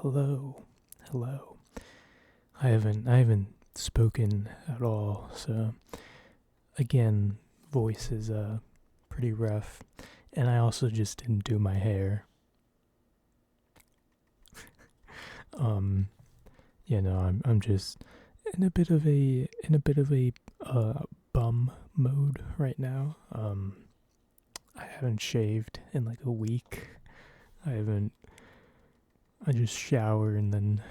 Hello, hello. I haven't spoken at all, so again, voice is pretty rough, and I also just didn't do my hair. Um, I'm just in a bit of a bum mode right now. I haven't shaved in like a week. I haven't. I just shower and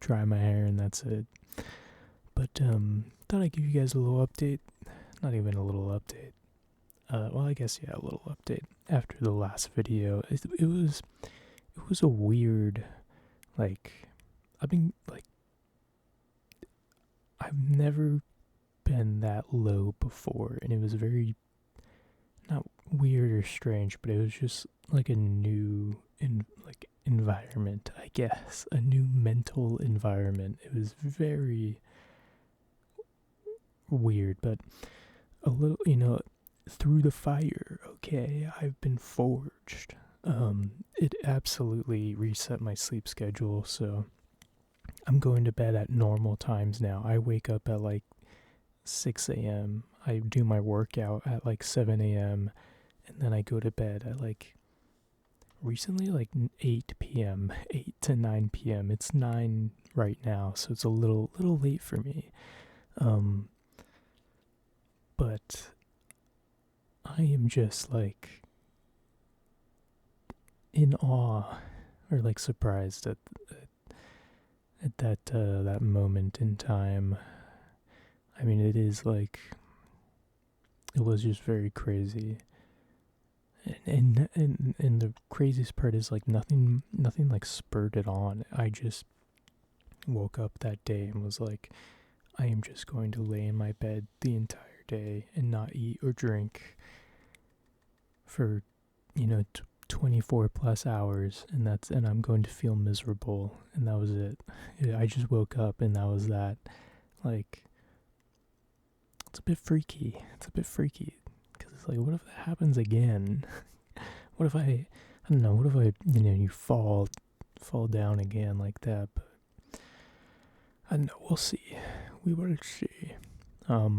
dry my hair, and that's it. But thought I'd give you guys a little update. Not even a little update. Well, I guess yeah, a little update after the last video. It was a weird, like, I've been like I've never been that low before, and it was very not weird or strange, but it was just like a new environment, I guess, a new mental environment. It was very weird, but a little, through the fire. Okay, I've been forged. It absolutely reset my sleep schedule, so I'm going to bed at normal times now. I wake up at like 6 a.m. I do my workout at like 7 a.m. and then I go to bed at like recently like 8 p.m., 8 to 9 p.m. It's 9 right now, so it's a little late for me. But I am just like in awe or like surprised at that moment in time. I mean, it was just very crazy. And the craziest part is like nothing like spurred it on. I just woke up that day and was like, I am just going to lay in my bed the entire day and not eat or drink for 24 plus hours, and I'm going to feel miserable, and that was it. Yeah, I just woke up and that was that. Like, it's a bit freaky. Because it's like, what if that happens again? What if I don't know, what if you fall down again like that? But I don't know, we'll see. We will see. But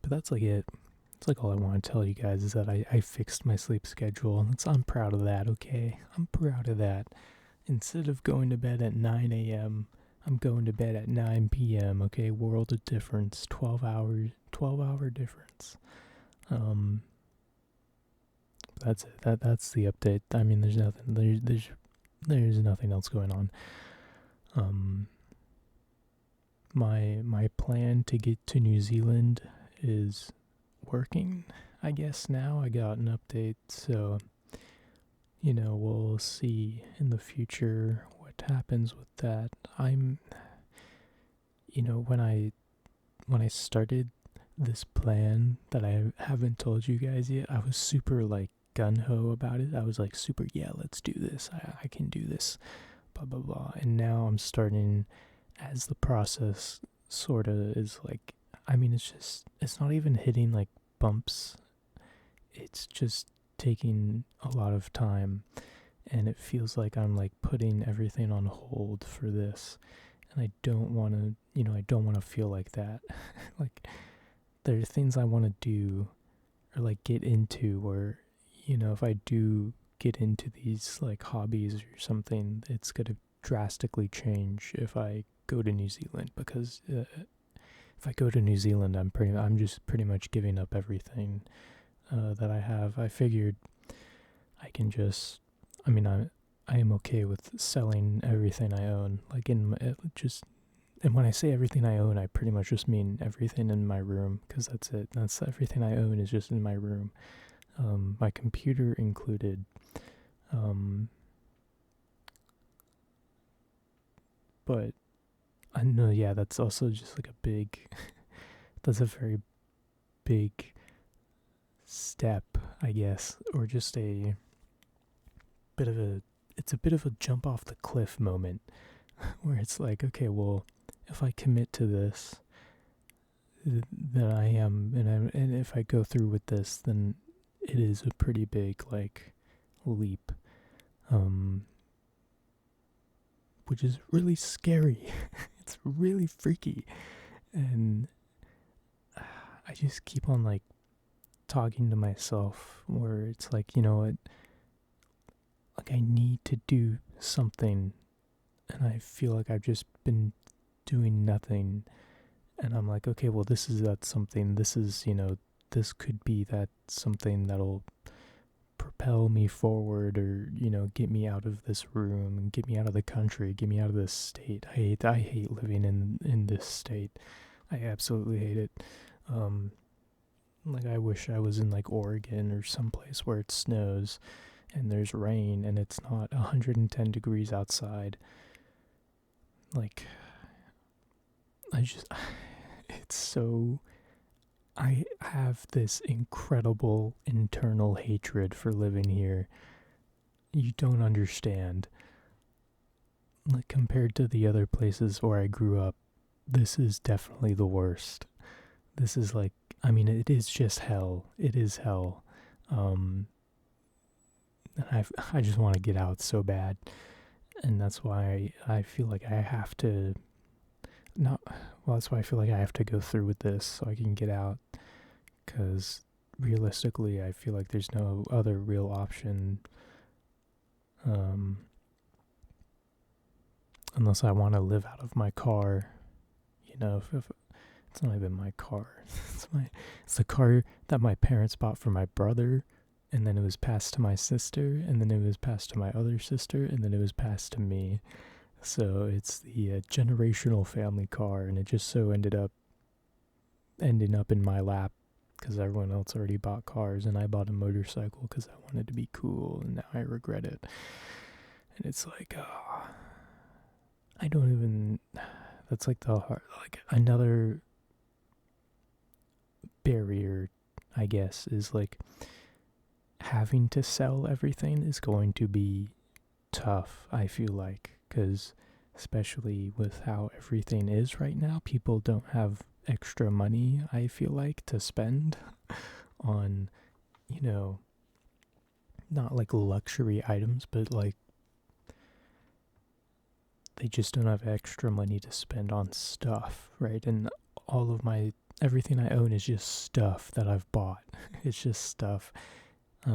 that's like it. It's like all I want to tell you guys is that I fixed my sleep schedule. I'm proud of that, okay? I'm proud of that. Instead of going to bed at 9 a.m., I'm going to bed at 9 p.m., okay? World of difference. 12-hour difference. That's it. That's the update. I mean, there's nothing else going on. My plan to get to New Zealand is working, I guess. Now I got an update, so we'll see in the future what happens with that. I'm when I started this plan that I haven't told you guys yet, I was super like gung-ho about it. I was like super, yeah, let's do this. I can do this, blah blah blah. And now I'm starting, as the process sort of is like, I mean, it's not even hitting like bumps. It's just taking a lot of time, and it feels like I'm like putting everything on hold for this. And I don't want to feel like that. Like, there are things I want to do or like get into where, if I do get into these like hobbies or something, it's going to drastically change if I go to New Zealand, because if I go to New Zealand, I'm just pretty much giving up everything that I have. I figured I can just, I mean, I am okay with selling everything I own, like and when I say everything I own, I pretty much just mean everything in my room, because that's it. That's everything I own is just in my room, my computer included. But I know, yeah, that's also just like that's a very big step, I guess, or just it's a bit of a jump off the cliff moment where it's like, okay, well, if I commit to this, then I am, and if I go through with this, then it is a pretty big like leap. which is really scary. It's really freaky. And I just keep on like talking to myself where it's like, you know what, like I need to do something, and I feel like I've just been doing nothing. And I'm like, okay, well, this is that something. This is, this could be that something that'll propel me forward, or, get me out of this room and get me out of the country, get me out of this state. I hate living in this state. I absolutely hate it. Like I wish I was in like Oregon or someplace where it snows and there's rain and it's not 110 degrees outside. Like it's so, I have this incredible internal hatred for living here. You don't understand. Like compared to the other places where I grew up, this is definitely the worst. This is like, I mean, it is just hell. It is hell. And I just want to get out so bad. And that's why I feel like I have to that's why I feel like I have to go through with this so I can get out. Because realistically, I feel like there's no other real option. Unless I want to live out of my car. If it's not even my car. It's the car that my parents bought for my brother, and then it was passed to my sister, and then it was passed to my other sister, and then it was passed to me. So it's the generational family car, and it just so ended up ending up in my lap because everyone else already bought cars, and I bought a motorcycle because I wanted to be cool, and now I regret it. And it's like, I don't even. That's like another barrier, I guess, is like having to sell everything is going to be tough, I feel like, because especially with how everything is right now, people don't have extra money, I feel like, to spend on, not like luxury items, but like they just don't have extra money to spend on stuff, right? And everything I own is just stuff that I've bought. It's just stuff. I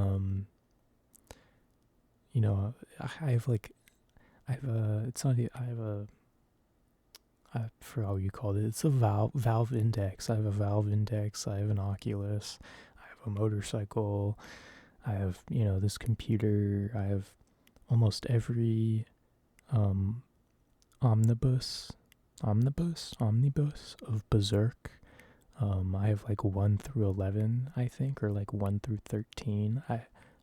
forgot what you called it. It's a Valve Index. I have a Valve Index. I have an Oculus. I have a motorcycle. I have, this computer. I have almost every omnibus of Berserk. I have like 1 through 11, I think, or like 1 through 13.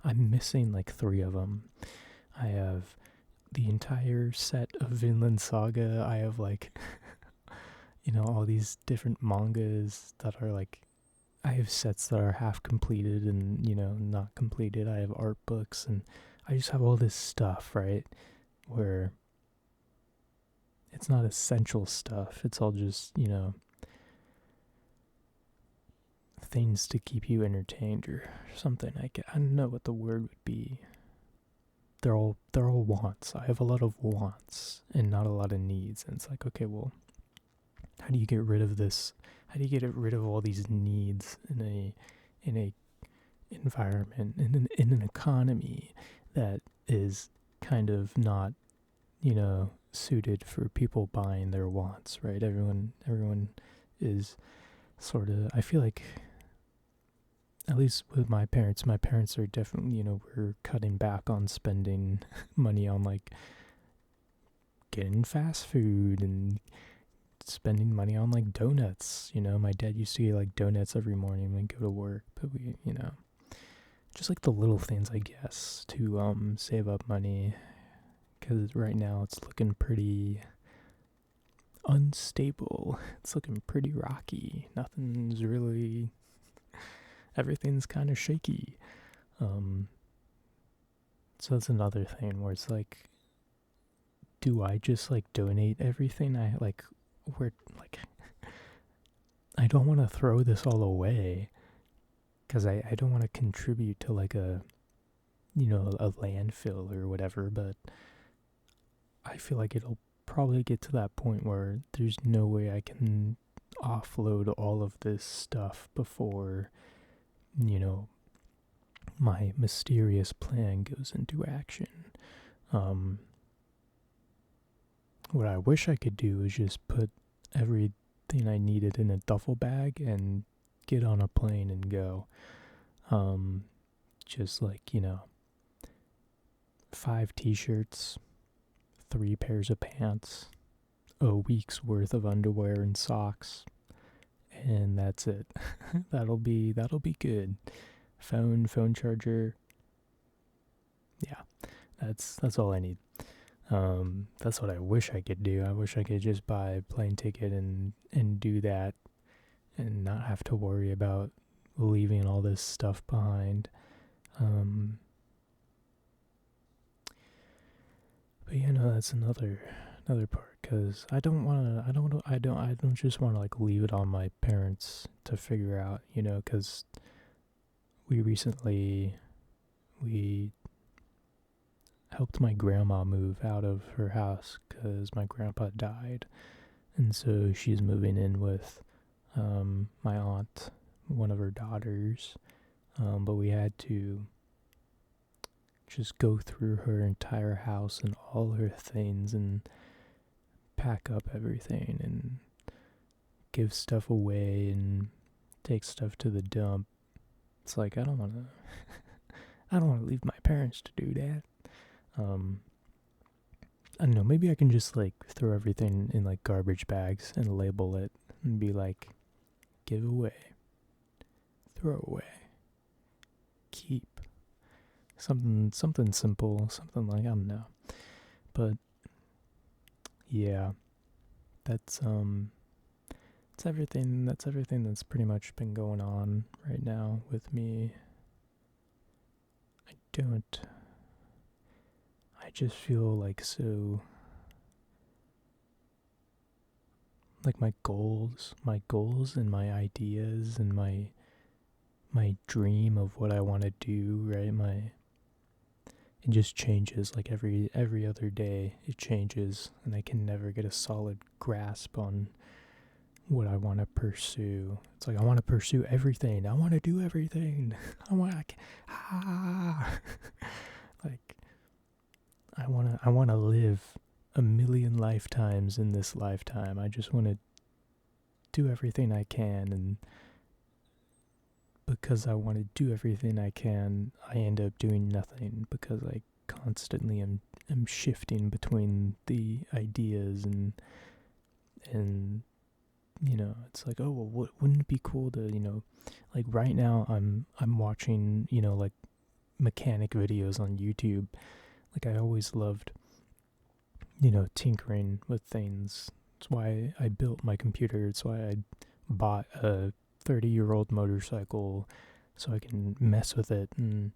I'm missing like 3 of them. I have the entire set of Vinland Saga. I have like, all these different mangas that are like, I have sets that are half completed and, not completed. I have art books, and I just have all this stuff, right? Where it's not essential stuff. It's all just, things to keep you entertained or something. I don't know what the word would be. They're all wants. I have a lot of wants and not a lot of needs. And it's like, okay, well, how do you get rid of this? How do you get rid of all these needs in a environment, in an economy that is kind of not, suited for people buying their wants, right? Everyone is sort of, I feel like, at least with my parents are definitely, we're cutting back on spending money on like getting fast food and spending money on like donuts. My dad used to get like donuts every morning when we go to work, but we, just like the little things, I guess, to save up money, because right now it's looking pretty unstable. It's looking pretty rocky. Nothing's really, everything's kind of shaky. So that's another thing where it's like, do I just like donate everything? I don't want to throw this all away, because I don't want to contribute to like a landfill or whatever, but I feel like it'll probably get to that point where there's no way I can offload all of this stuff before, you know, my mysterious plan goes into action. Um, what I wish I could do is just put everything I needed in a duffel bag and get on a plane and go. Just like, 5 t-shirts, 3 pairs of pants, a week's worth of underwear and socks, and that's it. that'll be good. Phone charger. Yeah, that's all I need. That's what I wish I could do. I wish I could just buy a plane ticket and do that and not have to worry about leaving all this stuff behind. But that's another part, because I don't just want to like leave it on my parents to figure out, because we recently helped my grandma move out of her house because my grandpa died, and so she's moving in with my aunt, one of her daughters, but we had to just go through her entire house and all her things and pack up everything and give stuff away and take stuff to the dump. It's like I don't want to leave my parents to do that. I don't know, maybe I can just like throw everything in like garbage bags and label it and be like, give away, throw away, keep. Something simple, something like, I don't know. But yeah, that's everything that's pretty much been going on right now with me. I just feel like so, like my goals and my ideas and my dream of what I want to do, right? It just changes, like every other day it changes, and I can never get a solid grasp on what I want to pursue. It's like I want to pursue everything. I want to do everything. like I want to live a million lifetimes in this lifetime. I just want to do everything I can, and because I want to do everything I can, I end up doing nothing because I constantly am shifting between the ideas and it's like, oh well, wouldn't it be cool to like right now I'm watching like mechanic videos on YouTube. Like I always loved tinkering with things. It's why I built my computer. It's why I bought a 30-year-old motorcycle so I can mess with it. And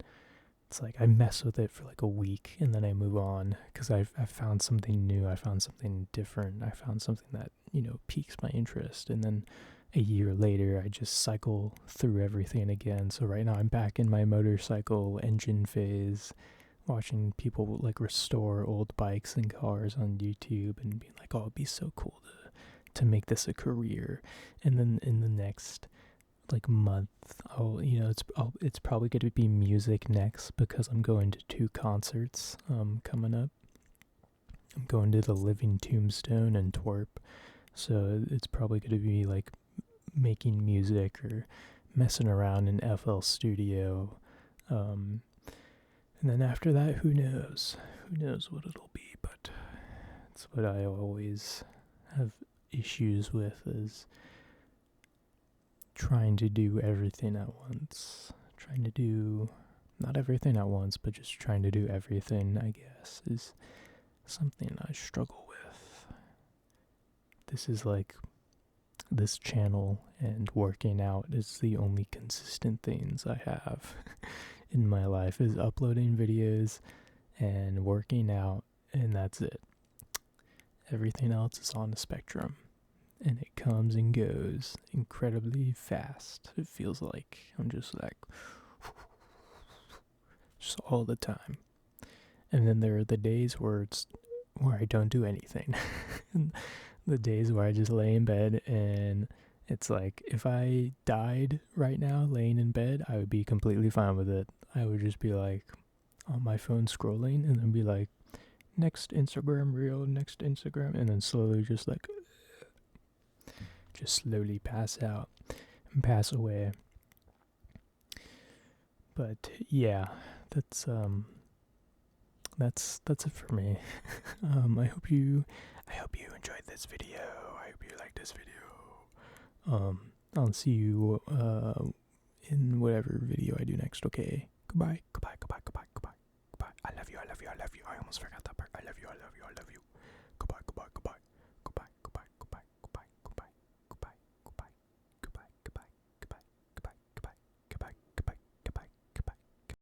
it's like I mess with it for like a week and then I move on because I've found something new. I found something different. I found something that piques my interest, and then a year later I just cycle through everything again. So right now I'm back in my motorcycle engine phase, watching people like restore old bikes and cars on YouTube and being like, oh, it'd be so cool to make this a career. And then in the next like month, it's probably going to be music next because I'm going to 2 concerts coming up. I'm going to the Living Tombstone and Twerp, so it's probably going to be like making music or messing around in FL Studio. And then after that, who knows what it'll be. But it's what I always have issues with, is trying to do everything at once. Trying to do not everything at once, but just trying to do everything, I guess, is something I struggle with. This is like this channel and working out is the only consistent things I have in my life, is uploading videos and working out, and that's it. Everything else is on the spectrum, and it comes and goes incredibly fast. It feels like I'm just like just all the time. And then there are the days where it's where I don't do anything. The days where I just lay in bed, and it's like if I died right now laying in bed, I would be completely fine with it. I would just be like on my phone scrolling and then be like, next Instagram reel, next Instagram, and then slowly just slowly pass out and pass away. But yeah, that's that's it for me. I hope you enjoyed this video. I hope you liked this video. I'll see you in whatever video I do next. Okay. Goodbye. Goodbye. Goodbye. Goodbye. Goodbye. Goodbye. I love you. I love you. I love you. I almost forgot that.